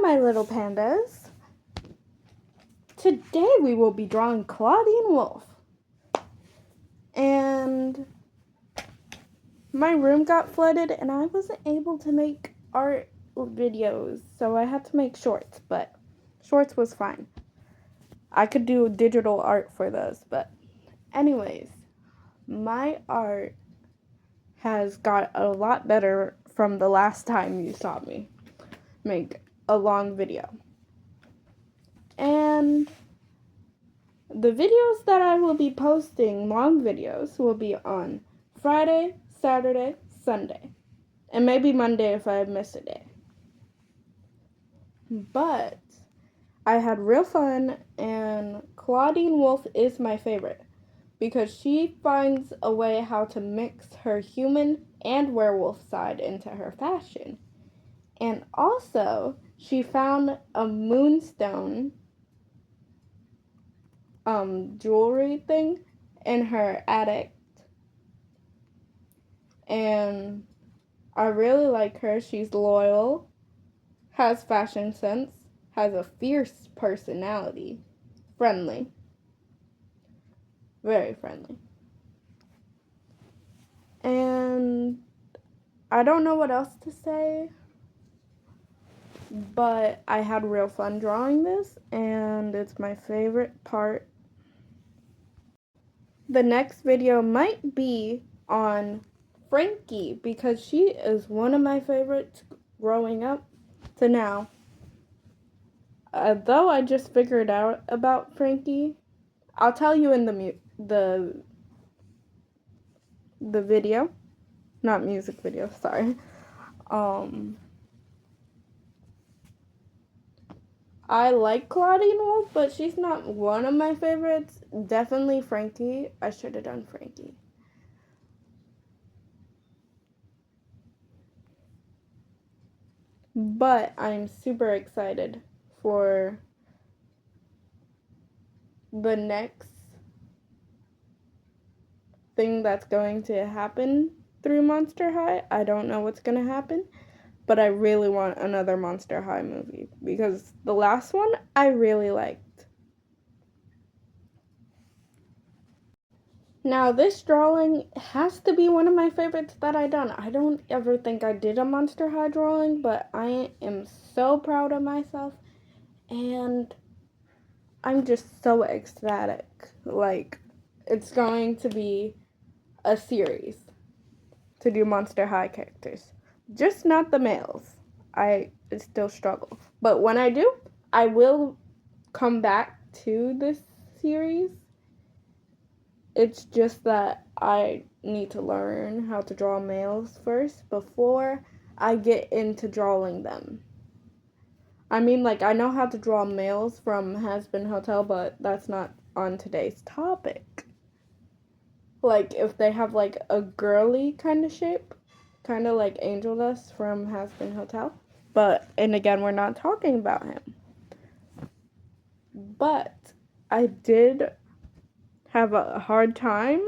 my little pandas. Today we will be drawing Clawdeen Wolf. And my room got flooded and I wasn't able to make art videos, so I had to make shorts, but shorts was fine. I could do digital art for those, but anyways, my art has got a lot better from the last time you saw me make a long video. And the videos that I will be posting, long videos, will be on Friday, Saturday, Sunday, and maybe Monday if I miss a day. But I had real fun, and Clawdeen Wolf is my favorite because she finds a way how to mix her human and werewolf side into her fashion. And also, she found a moonstone jewelry thing in her attic. And I really like her. She's loyal, has fashion sense, has a fierce personality, friendly, very friendly. And I don't know what else to say, but I had real fun drawing this, and it's my favorite part. The next video might be on Frankie because she is one of my favorites growing up to now. Though I just figured out about Frankie, I'll tell you in the video, not music video, sorry. I like Clawdeen Wolf, but she's not one of my favorites. Definitely Frankie. I should have done Frankie. But I'm super excited for the next thing that's going to happen through Monster High. I don't know what's going to happen, but I really want another Monster High movie because the last one I really liked. Now, this drawing has to be one of my favorites that I done. I don't ever think I did a Monster High drawing, but I am so proud of myself, and I'm just so ecstatic. Like, it's going to be a series to do Monster High characters. Just not the males. I still struggle. But when I do, I will come back to this series. It's just that I need to learn how to draw males first before I get into drawing them. I mean, like, I know how to draw males from Has Been Hotel, but that's not on today's topic. Like, if they have, like, a girly kind of shape, kind of like Angel Dust from Has Been Hotel. But, and again, we're not talking about him. But I did have a hard time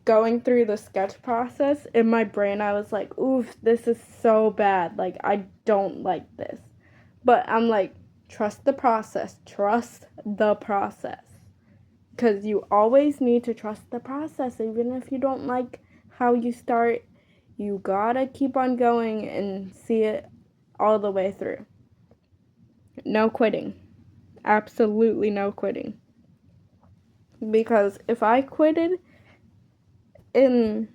going through the sketch process. In my brain, I was like, oof, this is so bad. Like, I don't like this. But I'm like, trust the process. Trust the process. Because you always need to trust the process. Even if you don't like how you start, you gotta keep on going and see it all the way through. No quitting. Absolutely no quitting. Because if I quitted in,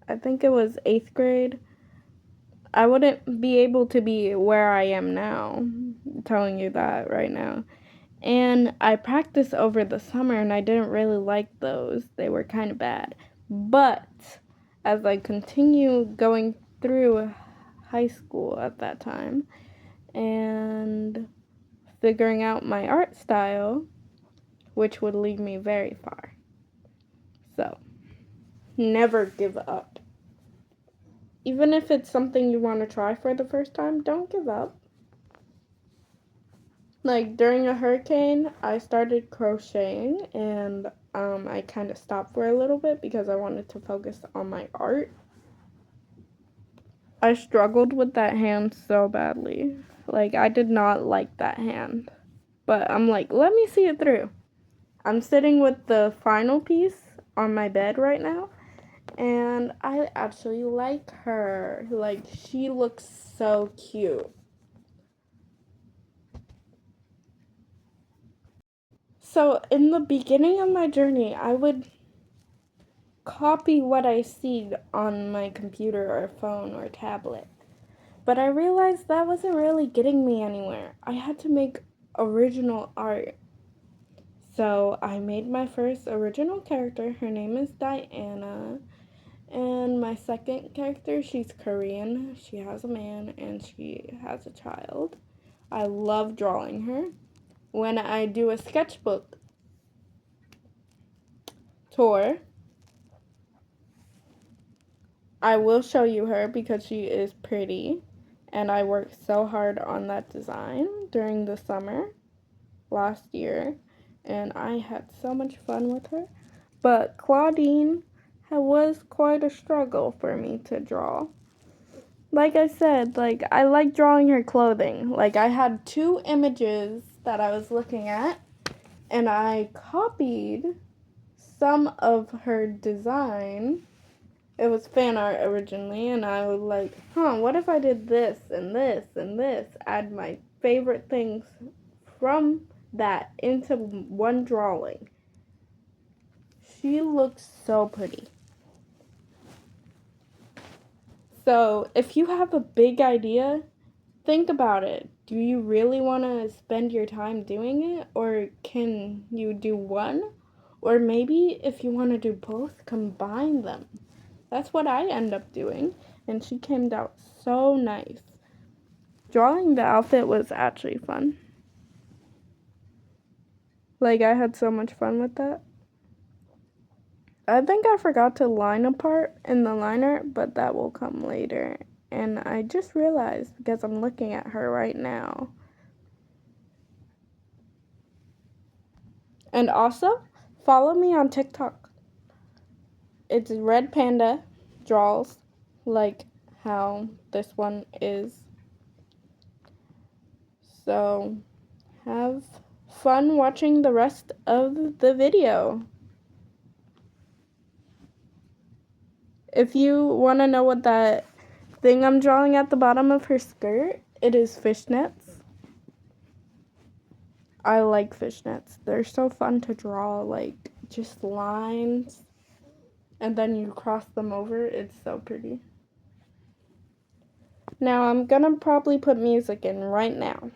I think it was 8th grade, I wouldn't be able to be where I am now. I'm telling you that right now. And I practiced over the summer and I didn't really like those. They were kind of bad. But as I continue going through high school at that time and figuring out my art style, which would lead me very far. So, never give up. Even if it's something you want to try for the first time, don't give up. Like, during a hurricane, I started crocheting, and I kind of stopped for a little bit because I wanted to focus on my art. I struggled with that hand so badly. Like, I did not like that hand. But I'm like, let me see it through. I'm sitting with the final piece on my bed right now. And I actually like her. Like, she looks so cute. So, in the beginning of my journey, I would copy what I see on my computer or phone or tablet. But I realized that wasn't really getting me anywhere. I had to make original art. So I made my first original character. Her name is Diana. And my second character, she's Korean. She has a man and she has a child. I love drawing her. When I do a sketchbook tour, I will show you her because she is pretty. And I worked so hard on that design during the summer last year. And I had so much fun with her. But Claudine was quite a struggle for me to draw. Like I said, like I like drawing her clothing. Like I had 2 images that I was looking at and I copied some of her design. It was fan art originally and I was like, what if I did this and this and this? Add my favorite things from that into one drawing. She looks so pretty. So, if you have a big idea, think about it. Do you really want to spend your time doing it? Or can you do one? Or maybe if you want to do both, combine them. That's what I end up doing. And she came out so nice. Drawing the outfit was actually fun. Like, I had so much fun with that. I think I forgot to line a part in the liner, but that will come later. And I just realized because I'm looking at her right now. And also, follow me on TikTok. It's Red Panda Draws, like how this one is. So, have fun watching the rest of the video. If you want to know what that thing I'm drawing at the bottom of her skirt, it is fishnets. I like fishnets. They're so fun to draw, like just lines and then you cross them over. It's so pretty. Now I'm gonna probably put music in right now.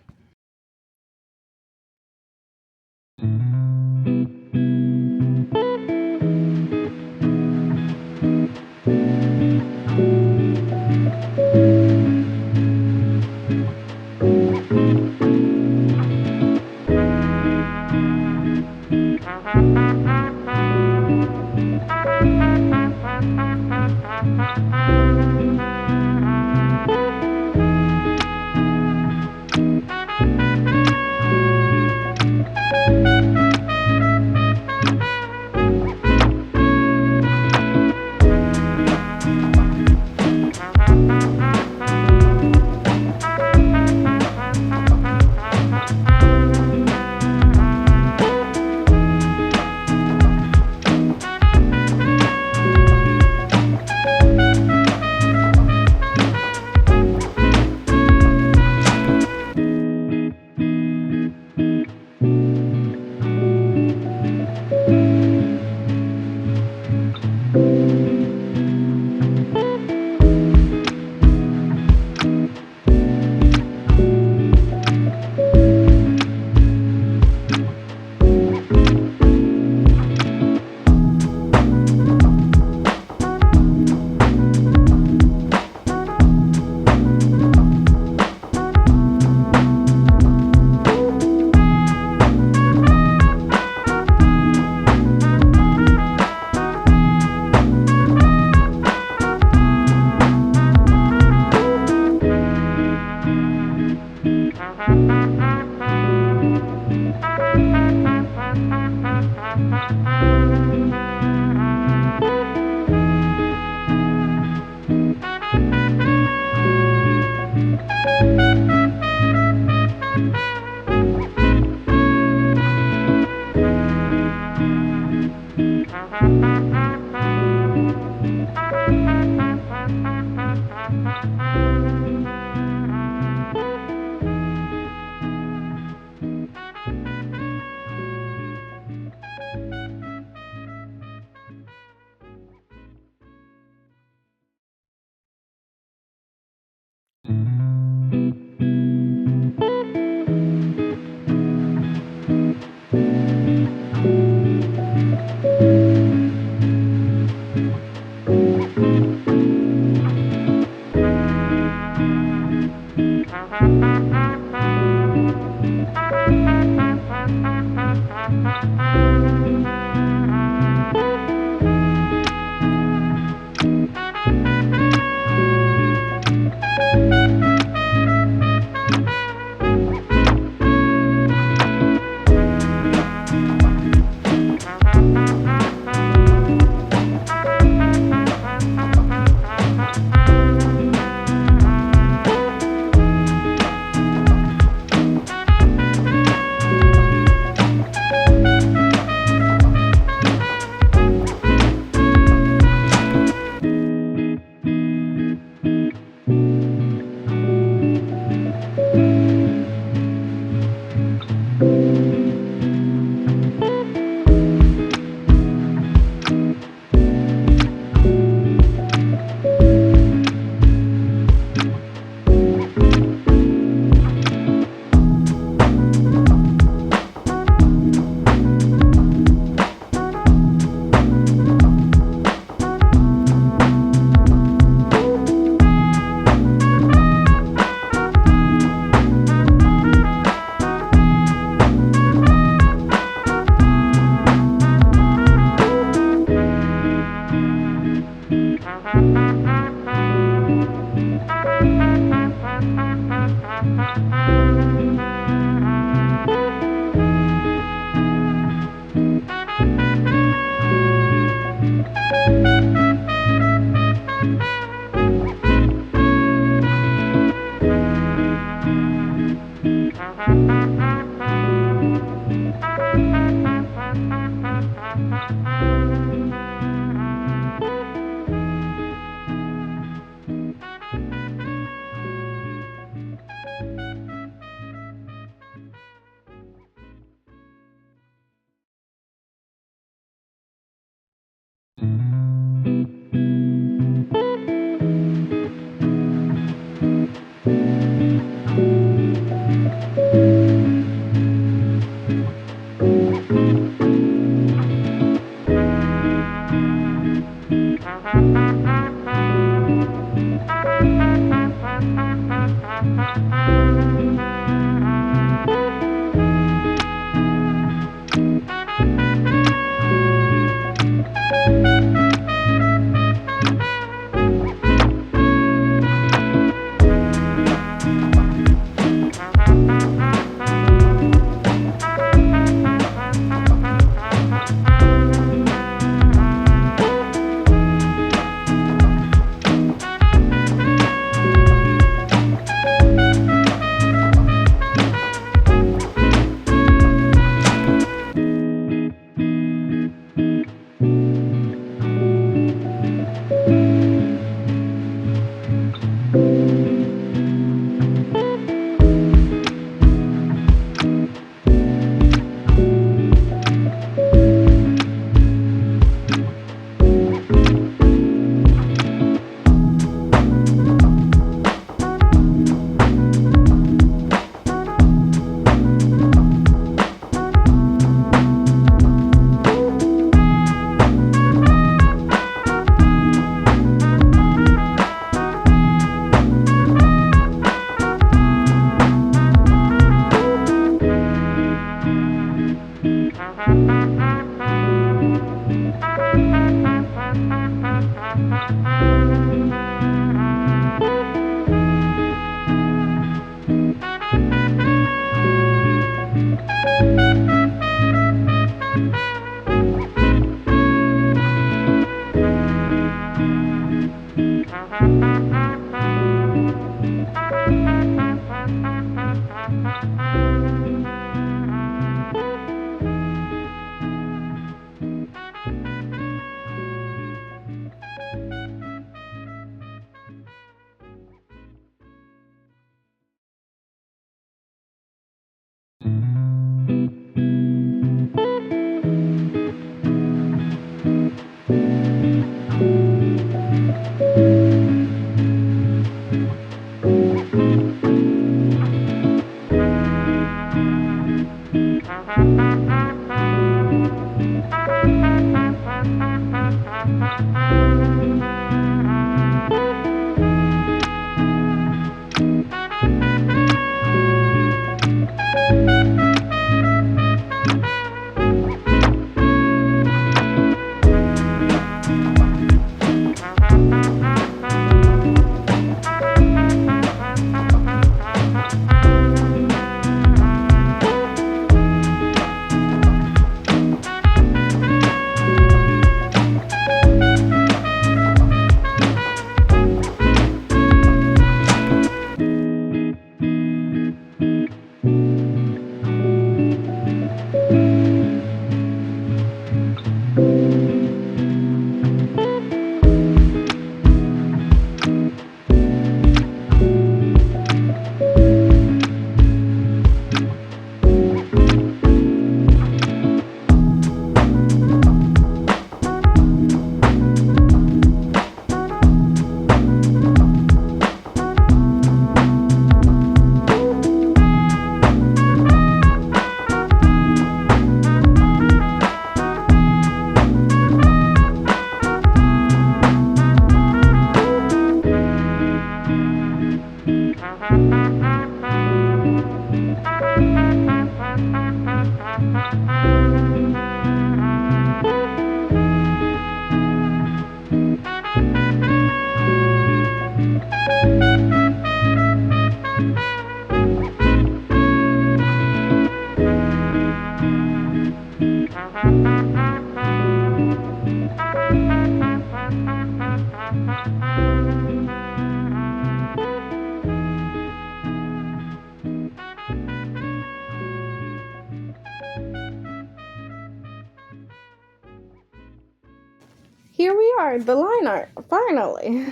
here we are, the line art, finally.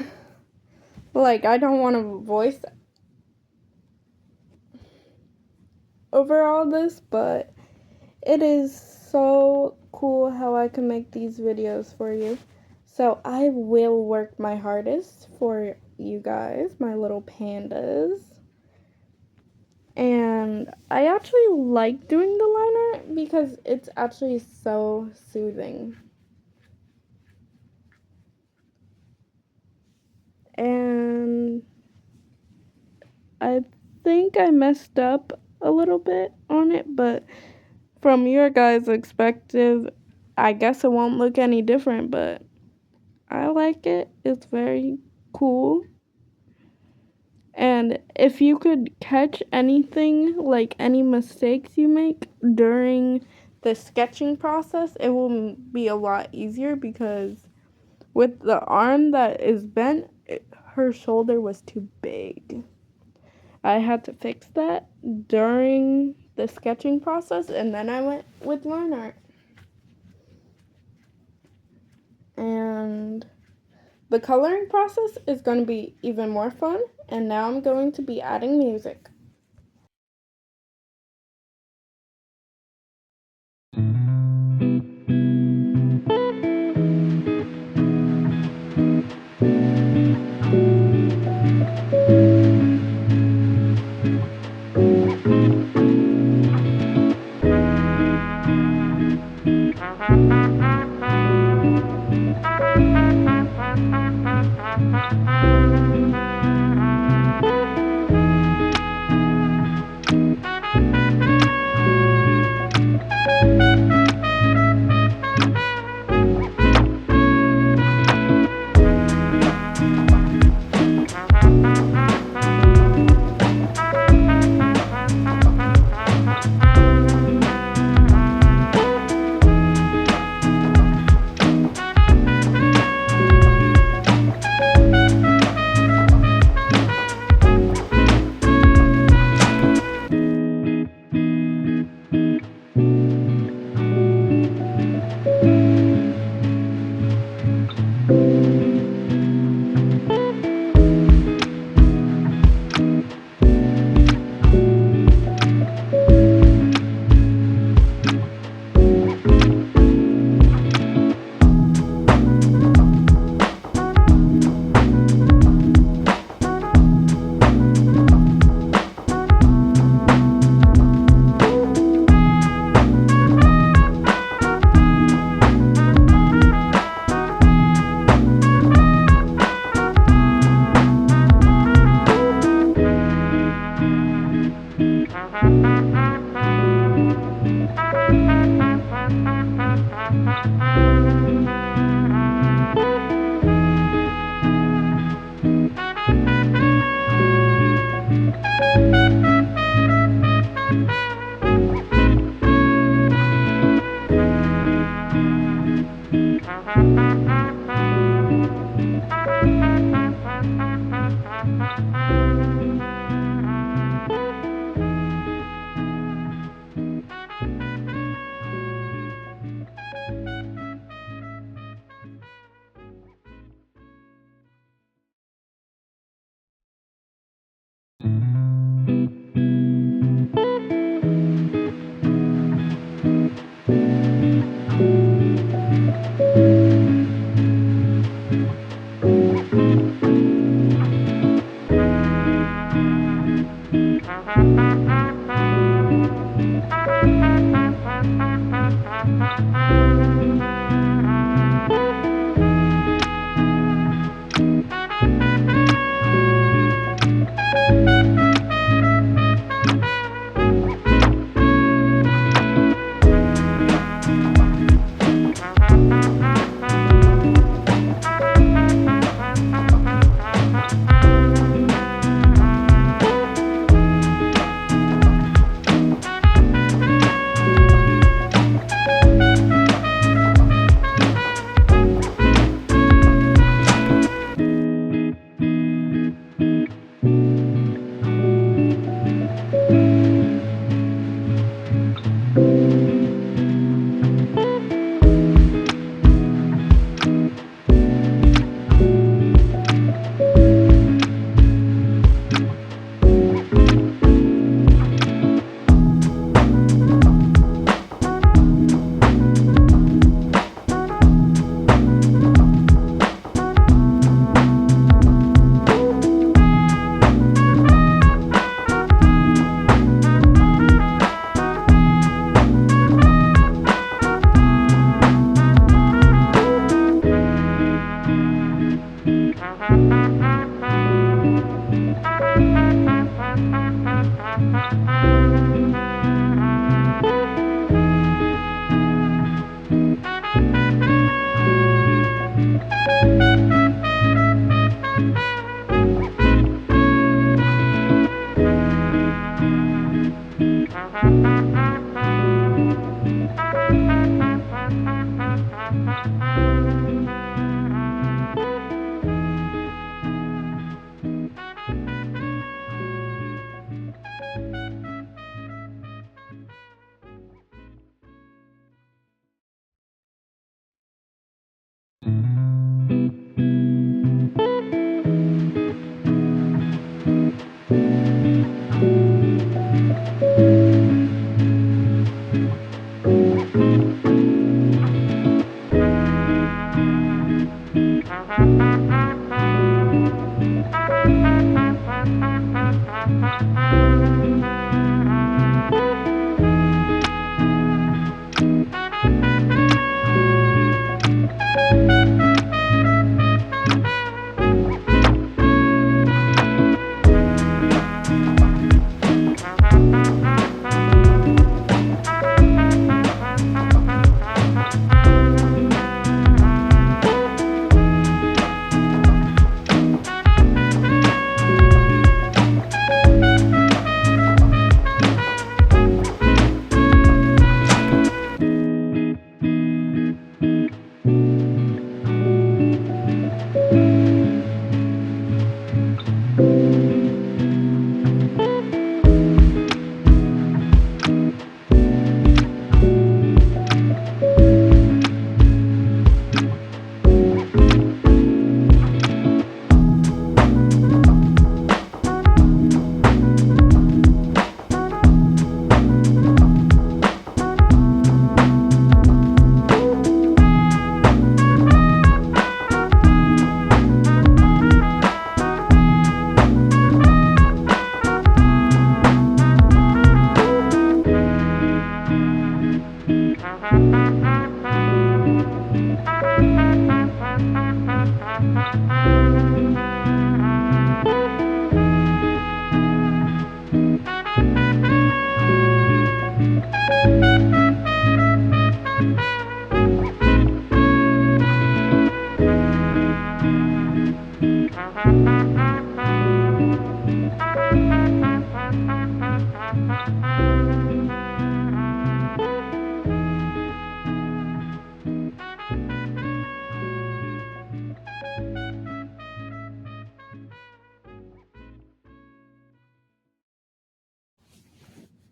Like, I don't want to voice over all this, but it is so cool how I can make these videos for you. So I will work my hardest for you guys, my little pandas. And I actually like doing the line art because it's actually so soothing. And I think I messed up a little bit on it, but from your guys' perspective, I guess it won't look any different, but I like it. It's very cool. And if you could catch anything, like any mistakes you make during the sketching process, it will be a lot easier because with the arm that is bent, her shoulder was too big. I had to fix that during the sketching process, and then I went with line art. And the coloring process is going to be even more fun, and now I'm going to be adding music.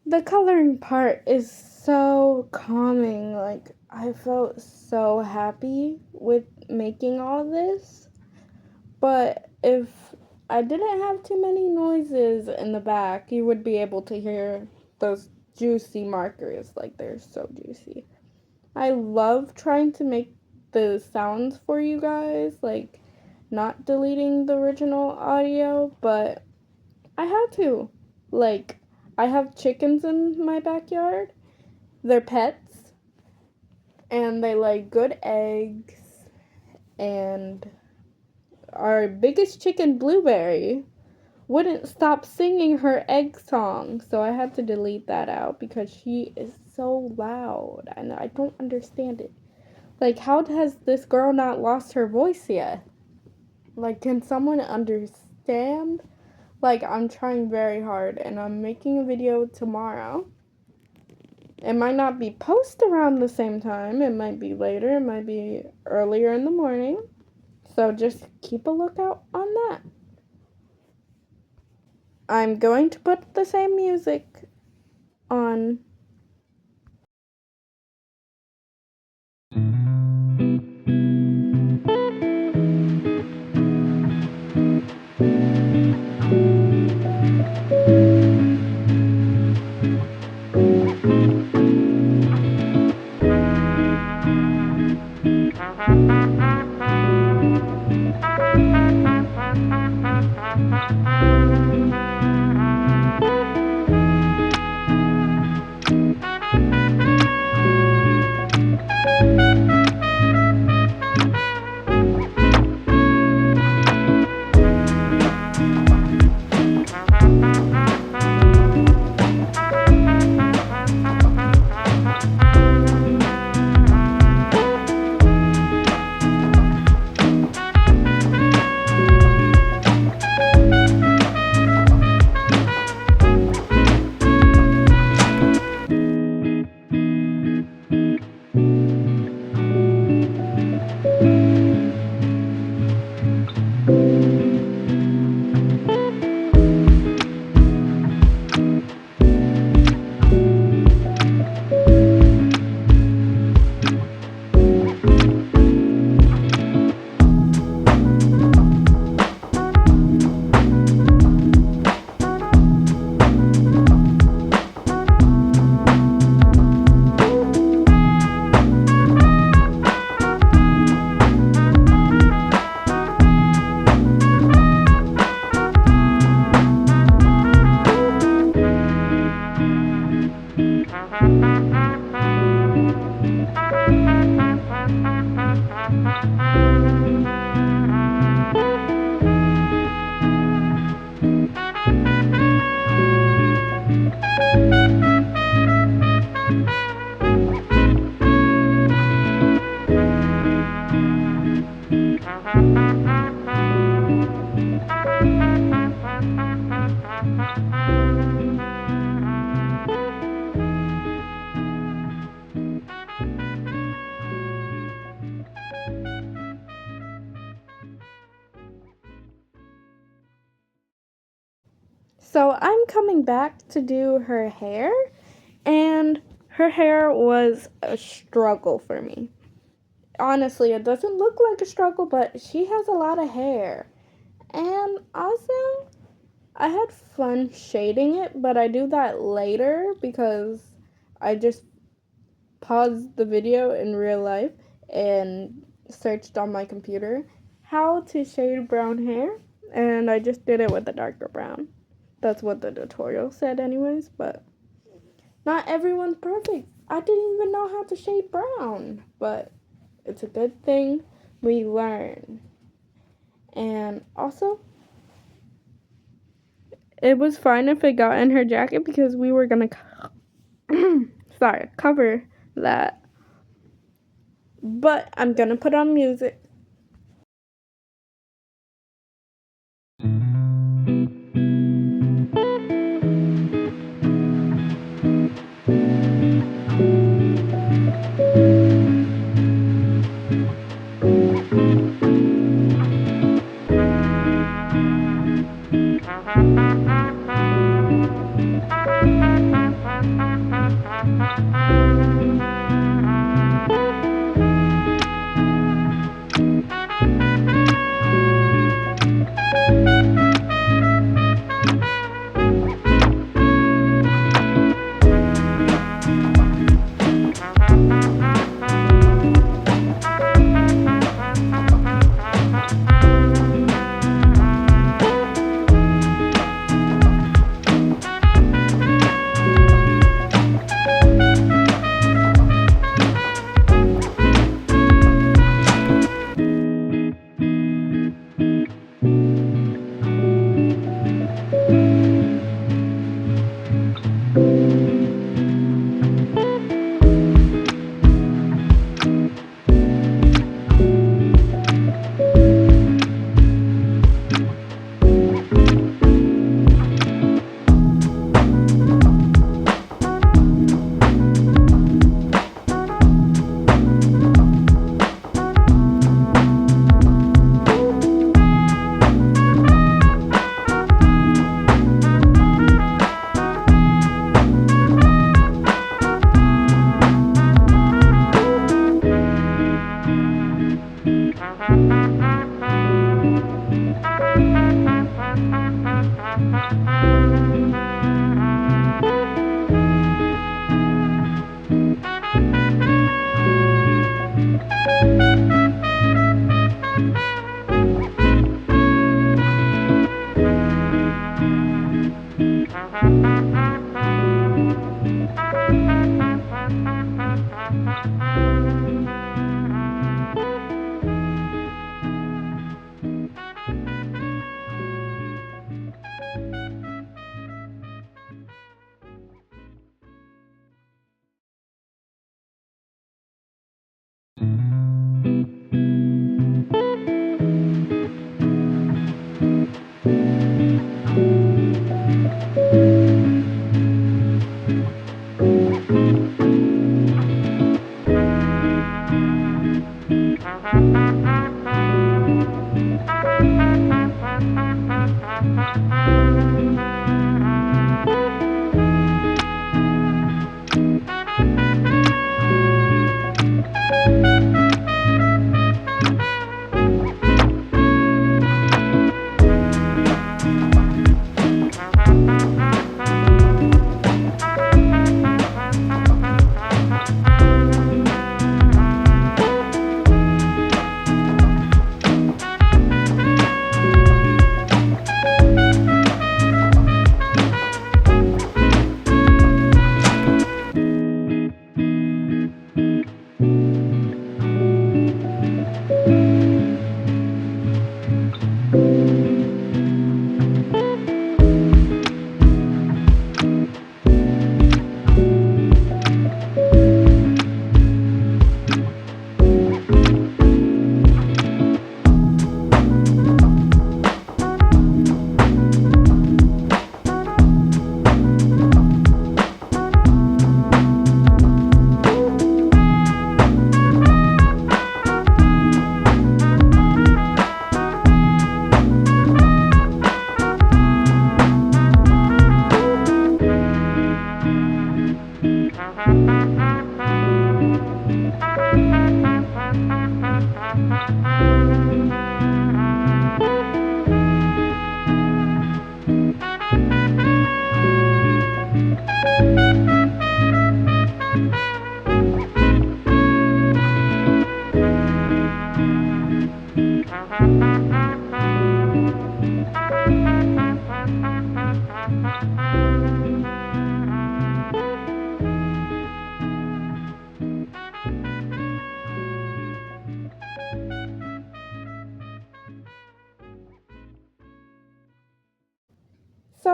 The coloring part is so calming. Like, I felt so happy with making all this. But if I didn't have too many noises in the back, you would be able to hear those juicy markers. Like, they're so juicy. I love trying to make the sounds for you guys, like, not deleting the original audio, but I had to. Like, I have chickens in my backyard. They're pets, and they lay good eggs, and our biggest chicken, Blueberry, wouldn't stop singing her egg song, so I had to delete that out because she is so loud, and I don't understand it. Like, how has this girl not lost her voice yet? Like, can someone understand? Like, I'm trying very hard, and I'm making a video tomorrow. It might not be post around the same time. It might be later. It might be earlier in the morning. So just keep a lookout on that. I'm going to put the same music on. So I'm coming back to do her hair, and her hair was a struggle for me. Honestly, it doesn't look like a struggle, but she has a lot of hair. And also, I had fun shading it, but I do that later because I just paused the video in real life and searched on my computer how to shade brown hair, and I just did it with a darker brown. That's what the tutorial said anyways, but not everyone's perfect. I didn't even know how to shade brown, but it's a good thing we learn. And also, it was fine if it got in her jacket because we were gonna cover that. But I'm gonna put on music.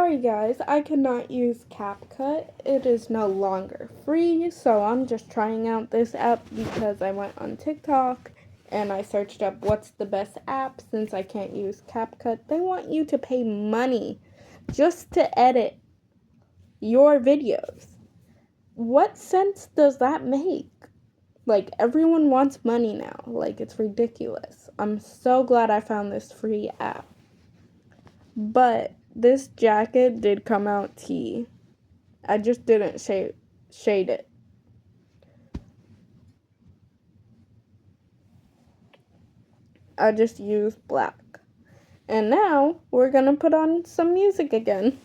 Sorry guys, I cannot use CapCut. It is no longer free, so I'm just trying out this app because I went on TikTok and I searched up what's the best app since I can't use CapCut. They want you to pay money just to edit your videos. What sense does that make? Like, everyone wants money now. Like, it's ridiculous. I'm so glad I found this free app. But this jacket did come out tea. I just didn't shade it. I just used black. And now we're gonna put on some music again.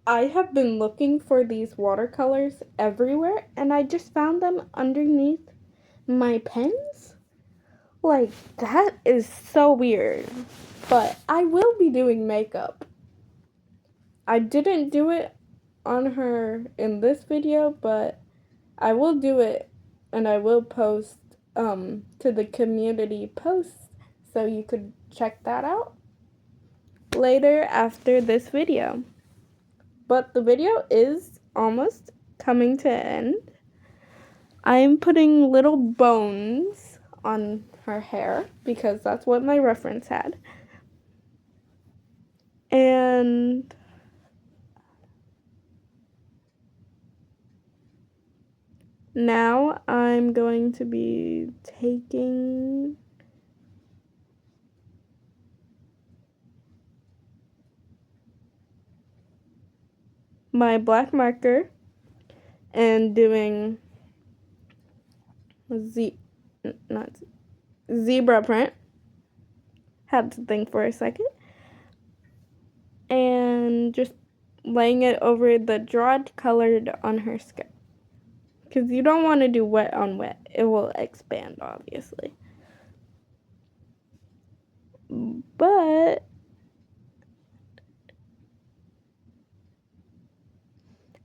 I have been looking for these watercolors everywhere and I just found them underneath my pens. Like, that is so weird. But I will be doing makeup. I didn't do it on her in this video, but I will do it and I will post to the community post so you could check that out later after this video. But the video is almost coming to an end. I am putting little bones on her hair because that's what my reference had. And now I'm going to be taking my black marker and doing zebra print. Had to think for a second. And just laying it over the dried colored on her skin. Because you don't want to do wet on wet. It will expand, obviously. But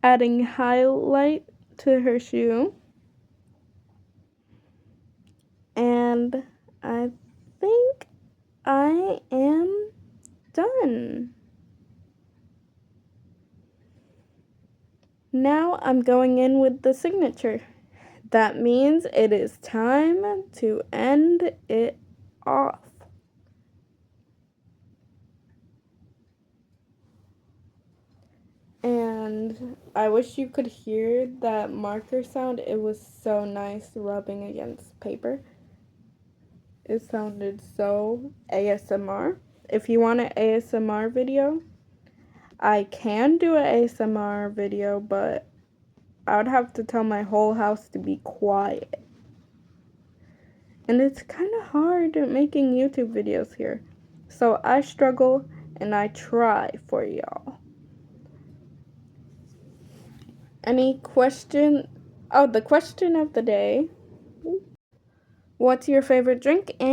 adding highlight to her shoe. And I think I am done. Now I'm going in with the signature. That means it is time to end it off. And I wish you could hear that marker sound. It was so nice rubbing against paper. It sounded so ASMR. If you want an ASMR video, I can do an ASMR video, but I would have to tell my whole house to be quiet. And it's kind of hard making YouTube videos here. So I struggle and I try for y'all. Any question? Oh, the question of the day. What's your favorite drink and